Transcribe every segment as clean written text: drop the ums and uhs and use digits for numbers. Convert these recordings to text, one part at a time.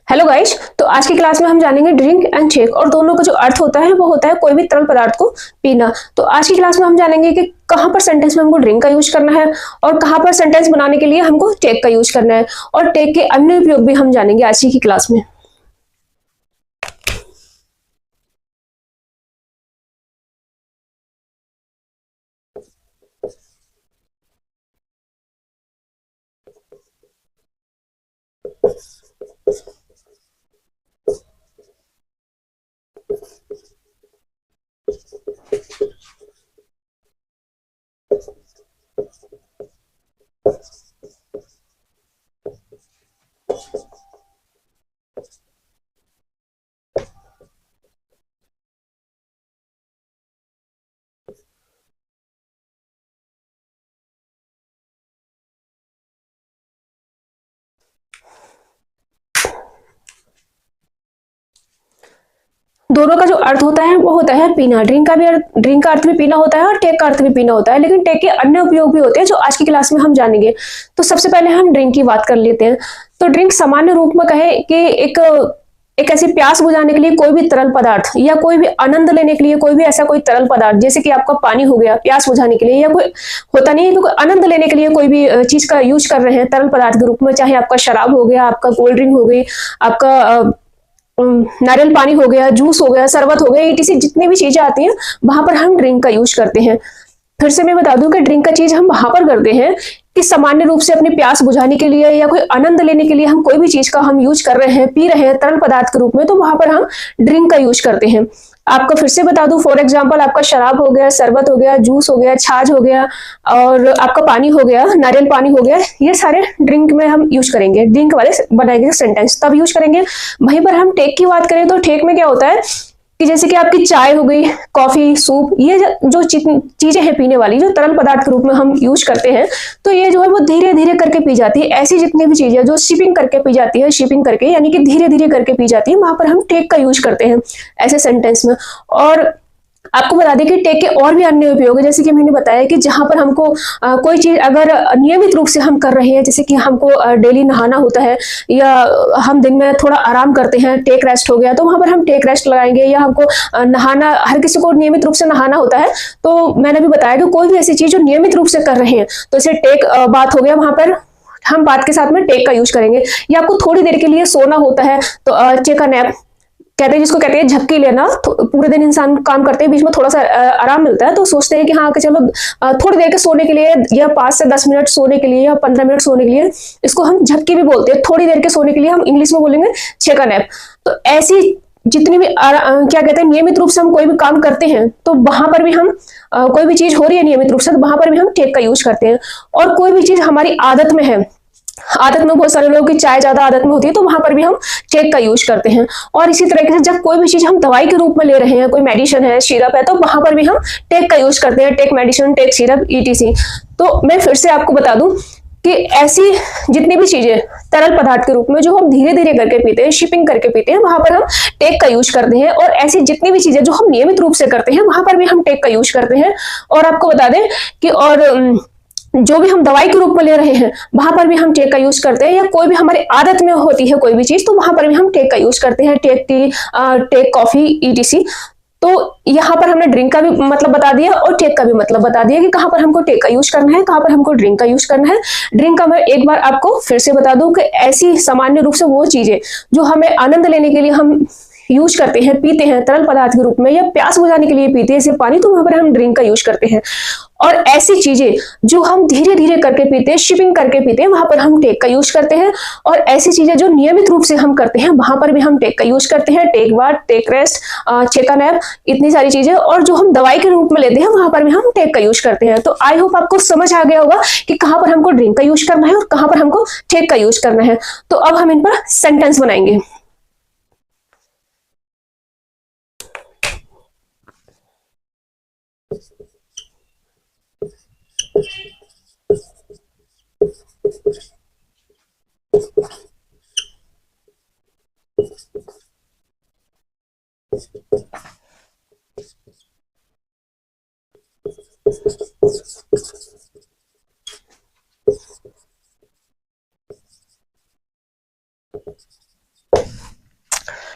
Hello guys. तो आज की क्लास में हम जानेंगे ड्रिंक एंड शेक और दोनों का जो अर्थ होता है वो होता है कोई भी तरल पदार्थ को पीना। तो आज की क्लास में हम जानेंगे कि कहाँ पर सेंटेंस में हमको ड्रिंक का यूज करना है और कहाँ पर सेंटेंस बनाने के लिए हमको टेक का यूज करना है, और टेक के अन्य उपयोग भी हम जानेंगे आज की क्लास में। दोनों का जो अर्थ होता है वो होता है पीना। ड्रिंक का अर्थ भी पीना होता है और टेक का अर्थ भी पीना होता है, लेकिन टेक के अन्य उपयोग भी होते हैं जो आज की क्लास में हम जानेंगे। तो सबसे पहले हम ड्रिंक की बात कर लेते हैं। तो ड्रिंक सामान्य रूप में कहे कि एक ऐसी प्यास बुझाने के लिए कोई भी तरल पदार्थ या कोई भी आनंद लेने के लिए कोई भी ऐसा कोई तरल पदार्थ, जैसे कि आपका पानी हो गया प्यास बुझाने के लिए, या कोई होता नहीं है कि कोई आनंद लेने के लिए कोई भी चीज का यूज कर रहे हैं तरल पदार्थ के रूप में, चाहे आपका शराब हो गया, आपका कोल्ड ड्रिंक हो गई, आपका नारियल पानी हो गया, जूस हो गया, शरबत हो गया, ईटीसी जितनी भी चीजें आती हैं वहां पर हम ड्रिंक का यूज करते हैं। फिर से मैं बता दूं कि ड्रिंक का चीज हम वहां पर करते हैं कि सामान्य रूप से अपनी प्यास बुझाने के लिए या कोई आनंद लेने के लिए हम कोई भी चीज का हम यूज कर रहे हैं, पी रहे हैं तरल पदार्थ के रूप में, तो वहां पर हम ड्रिंक का यूज करते हैं। आपको फिर से बता दूं, फॉर एग्जांपल आपका शराब हो गया, शरबत हो गया, जूस हो गया, छाछ हो गया, और आपका पानी हो गया, नारियल पानी हो गया, ये सारे ड्रिंक में हम यूज करेंगे। ड्रिंक वाले बनाएंगे सेंटेंस तब यूज करेंगे। वहीं पर हम टेक की बात करें तो टेक में क्या होता है कि जैसे कि आपकी चाय हो गई, कॉफी, सूप, ये जो चीजें हैं पीने वाली, जो तरल पदार्थ के रूप में हम यूज करते हैं, तो ये जो है वो धीरे धीरे करके पी जाती है। ऐसी जितनी भी चीजें जो शिपिंग करके पी जाती है, शिपिंग करके यानी कि धीरे धीरे करके पी जाती है, वहां पर हम टेक का यूज करते हैं ऐसे सेंटेंस में। और आपको बता दें कि टेक के और भी अन्य उपयोग है, जैसे कि मैंने बताया कि जहां पर हमको कोई चीज अगर नियमित रूप से हम कर रहे हैं, जैसे कि हमको डेली नहाना होता है या हम दिन में थोड़ा आराम करते हैं, टेक रेस्ट हो गया, तो वहां पर हम टेक रेस्ट लगाएंगे। या हमको नहाना, हर किसी को नियमित रूप से नहाना होता है, तो मैंने भी बताया कि कोई भी ऐसी चीज जो नियमित रूप से कर रहे हैं तो इसे टेक बात हो गया, वहां पर हम बात के साथ में टेक का यूज करेंगे। या आपको थोड़ी देर के लिए सोना होता है तो टेक अ नैप कहते हैं, जिसको कहते हैं झपकी लेना। तो पूरे दिन इंसान काम करते हैं, बीच में थोड़ा सा आराम मिलता है, तो सोचते हैं कि हाँ कि चलो थोड़ी देर के सोने के लिए, या 5 से 10 मिनट सोने के लिए, या 15 मिनट सोने के लिए, इसको हम झपकी भी बोलते हैं। थोड़ी देर के सोने के लिए हम इंग्लिश में बोलेंगे टेक अ नैप। तो ऐसी जितनी भी क्या कहते हैं नियमित रूप से हम कोई भी काम करते हैं, तो वहां पर भी हम कोई भी चीज हो रही है नियमित रूप से, तो वहां पर भी हम टेक का यूज करते हैं। और कोई भी चीज हमारी आदत में है, आदत में बहुत सारे लोगों की चाय ज्यादा आदत में होती है, तो वहां पर भी हम टेक का यूज करते हैं। और इसी तरीके से जब कोई भी चीज हम दवाई के रूप में ले रहे हैं, कोई मेडिसिन है, सिरप है, तो वहां पर भी हम टेक का यूज करते हैं। Take medicine, take syrup, ETC. तो मैं फिर से आपको बता दूं कि ऐसी जितनी भी चीजें तरल पदार्थ के रूप में जो हम धीरे धीरे करके पीते हैं, शिपिंग करके पीते हैं, वहां पर हम टेक का यूज करते हैं। और ऐसी जितनी भी चीजें जो हम नियमित रूप से करते हैं, वहां पर भी हम टेक का यूज करते हैं। और आपको बता दें कि जो भी हम दवाई के रूप में ले रहे हैं, वहां पर भी हम टेक का यूज करते हैं। या कोई भी हमारी आदत में होती है कोई भी चीज, तो वहां पर भी हम टेक का यूज करते हैं। Take tea, take coffee, ETC. तो यहाँ पर हमने ड्रिंक का भी मतलब बता दिया और टेक का भी मतलब बता दिया कि कहाँ पर हमको टेक का यूज करना है, कहाँ पर हमको ड्रिंक का यूज करना है। ड्रिंक का मैं एक बार आपको फिर से बता दूं कि ऐसी सामान्य रूप से वो चीजें जो हमें आनंद लेने के लिए हम यूज करते हैं, पीते हैं तरल पदार्थ के रूप में, या प्यास बुझाने के लिए पीते हैं जैसे पानी, तो वहां पर हम ड्रिंक का यूज करते हैं। और ऐसी चीजें जो हम धीरे धीरे करके पीते हैं, शिपिंग करके पीते हैं, वहां पर हम टेक का यूज करते हैं। और ऐसी चीजें जो नियमित रूप से हम करते हैं, वहां पर भी हम टेक का यूज करते हैं। Take bar, take rest, take a nap, इतनी सारी चीजें। और जो हम दवाई के रूप में लेते हैं, वहां पर भी हम टेक का यूज करते हैं। तो आई होप आपको समझ आ गया होगा कि कहां पर हमको ड्रिंक का यूज करना है और कहां पर हमको टेक का यूज करना है। तो अब हम इन पर सेंटेंस बनाएंगे।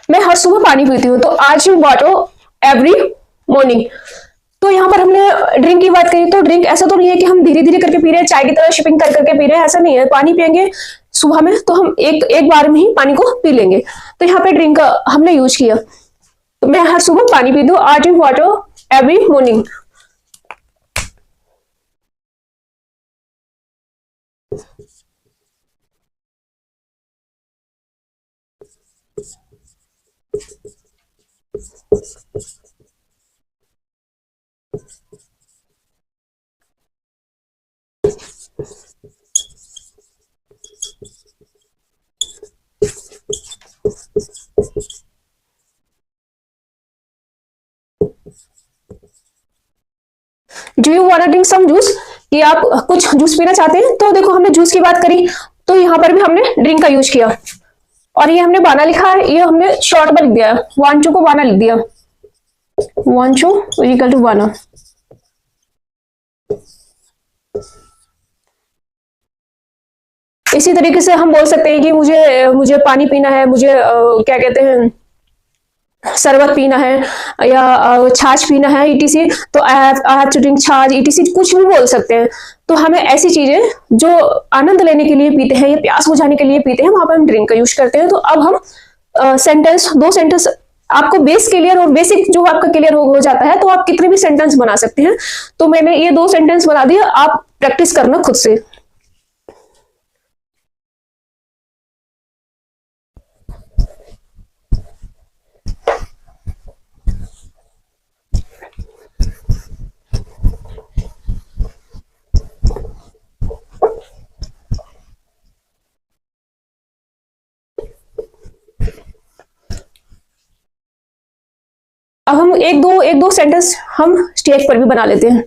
मैं हर सुबह पानी पीती हूँ, तो आज वाटर एवरी मॉर्निंग। तो यहाँ पर हमने ड्रिंक की बात करी, तो ड्रिंक ऐसा तो नहीं है कि हम धीरे धीरे करके पी रहे हैं, चाय की तरह शिपिंग कर करके पी रहे हैं, ऐसा नहीं है। पानी पियेंगे सुबह में तो हम एक एक बार में ही पानी को पी लेंगे। तो यहाँ पे ड्रिंक हमने यूज किया, तो मैं हर सुबह पानी पीती हूँ, I drink water every morning. Do you want drink some juice, कि आप कुछ जूस पीना चाहते हैं? तो देखो हमने जूस की बात करी, तो यहाँ पर भी हमने ड्रिंक का यूज किया, और ये हमने बाना लिखा है, ये हमने शॉर्ट में लिख दिया, वांचू को बाना लिख दिया, वांचू इक्वल टू बाना। इसी तरीके से हम बोल सकते हैं कि मुझे मुझे पानी पीना है, मुझे क्या कहते हैं, शरबत पीना है, या छाछ पीना है, ईटीसी। तो आई हैव टू ड्रिंक छाछ, ईटीसी, कुछ भी बोल सकते हैं। तो हमें ऐसी चीजें जो आनंद लेने के लिए पीते हैं या प्यास बुझाने के लिए पीते हैं, वहां पर हम ड्रिंक का यूज करते हैं। तो अब हम सेंटेंस, दो सेंटेंस, आपको बेस क्लियर और बेसिक जो आपका क्लियर हो जाता है, तो आप कितने भी सेंटेंस बना सकते हैं। तो मैंने ये दो सेंटेंस बना दिया, आप प्रैक्टिस करना खुद से। अब हम एक दो सेंटेंस हम स्टेज पर भी बना लेते हैं।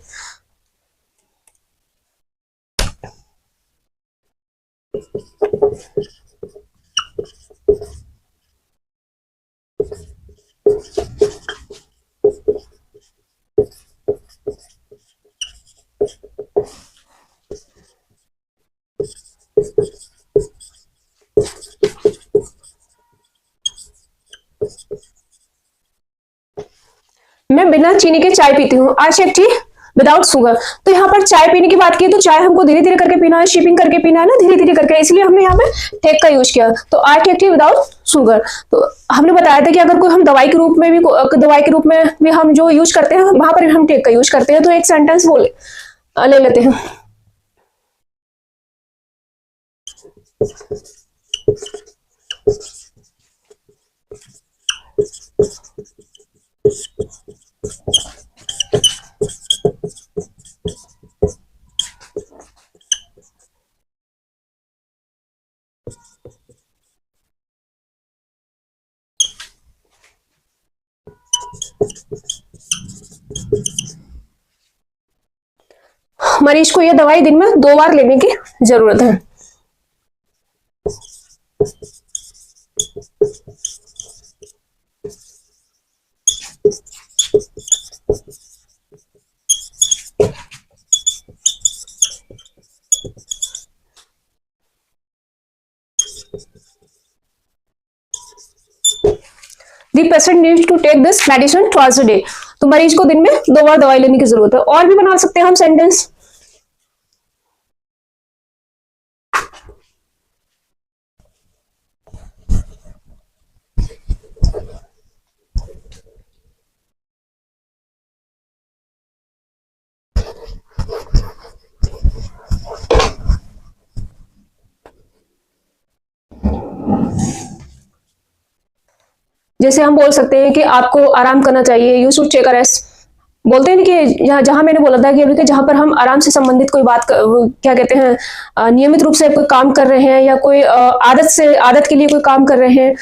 मैं बिना चीनी के चाय पीती हूँ, I take tea without sugar. तो यहाँ पर चाय पीने की बात की, तो चाय हमको धीरे धीरे करके पीना है, शिपिंग करके पीना है ना, धीरे धीरे करके, इसलिए हमने यहाँ पे टेक का यूज किया। तो I take tea without sugar. तो हमने बताया था कि अगर कोई हम दवाई के रूप में भी, दवाई के रूप में भी हम जो यूज करते हैं, वहां पर हम टेक का यूज करते हैं। तो एक सेंटेंस बोले ले लेते हैं। मरीज को यह दवाई दिन में 2 बार लेने की जरूरत है। The patient needs to take this medicine twice a day। तो मरीज को दिन में 2 बार दवाई लेने की जरूरत है। और भी बना सकते हैं हम सेंटेंस। जैसे हम बोल सकते हैं कि आपको आराम करना चाहिए, you should take a rest. बोलते हैं कि जहां मैंने बोला था कि अभी के, जहां पर हम आराम से संबंधित कोई बात क्या कहते हैं, नियमित रूप से कोई काम कर रहे हैं, या कोई आदत के लिए कोई काम कर रहे हैं,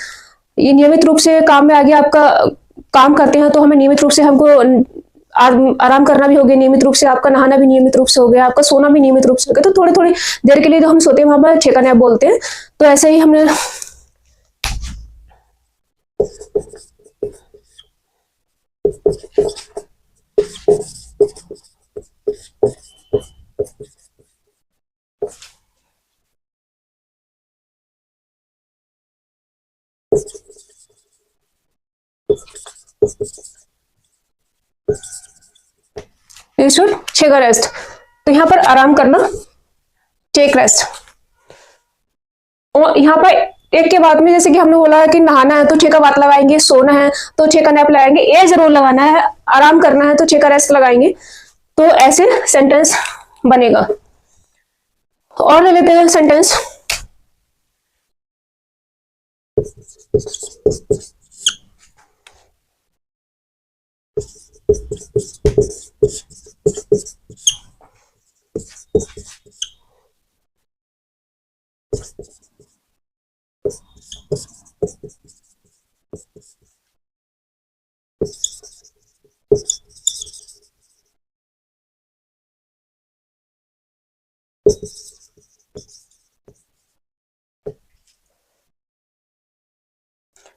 ये नियमित रूप से काम में आगे आपका काम करते हैं, तो हमें नियमित रूप से हमको आराम करना भी हो गया, नियमित रूप से आपका नहाना भी नियमित रूप से हो गया, आपका सोना भी नियमित रूप से हो गया। तो थोड़ी थोड़ी देर के लिए जो हम सोते हैं, वहां पर ठेका नैप बोलते हैं। तो ऐसे ही हमने you should take a rest. तो यहाँ पर आराम करना, टेक रेस्ट। और यहाँ पर एक के बाद में जैसे कि हमने बोला है कि नहाना है तो टेक अ बाथ लगाएंगे, सोना है तो टेक अ नैप लगाएंगे, ये जरूर लगाना है, आराम करना है तो टेक अ रेस्ट लगाएंगे। तो ऐसे सेंटेंस बनेगा। और ले लेते हैं sentence.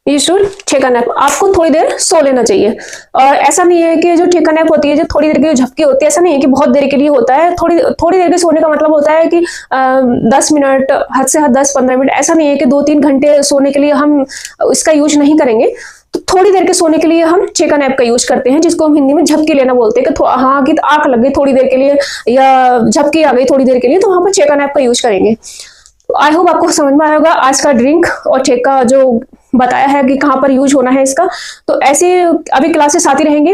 You should take a nap. आपको थोड़ी देर सो लेना चाहिए। और ऐसा नहीं है कि जो टेक अ नैप होती है, जो थोड़ी देर की जो झपकी होती है, ऐसा नहीं है कि बहुत देर के लिए होता है। थोड़ी थोड़ी देर के सोने का मतलब होता है कि 10 मिनट, हद से हद 10-15 मिनट। ऐसा नहीं है कि 2-3 घंटे सोने के लिए हम इसका यूज नहीं करेंगे। तो थोड़ी देर के सोने के लिए हम टेक अ नैप का यूज करते हैं, जिसको हम हिंदी में झपकी लेना बोलते हैं। कि हाँ कि आंख लग गई थोड़ी देर के लिए, या झपकी आ गई थोड़ी देर के लिए, तो वहां पर टेक अ नैप का यूज करेंगे। आई होप आपको समझ में आया होगा आज का ड्रिंक और टेक का जो बताया है कि कहाँ पर यूज होना है इसका। तो ऐसे अभी क्लासेस आती रहेंगी।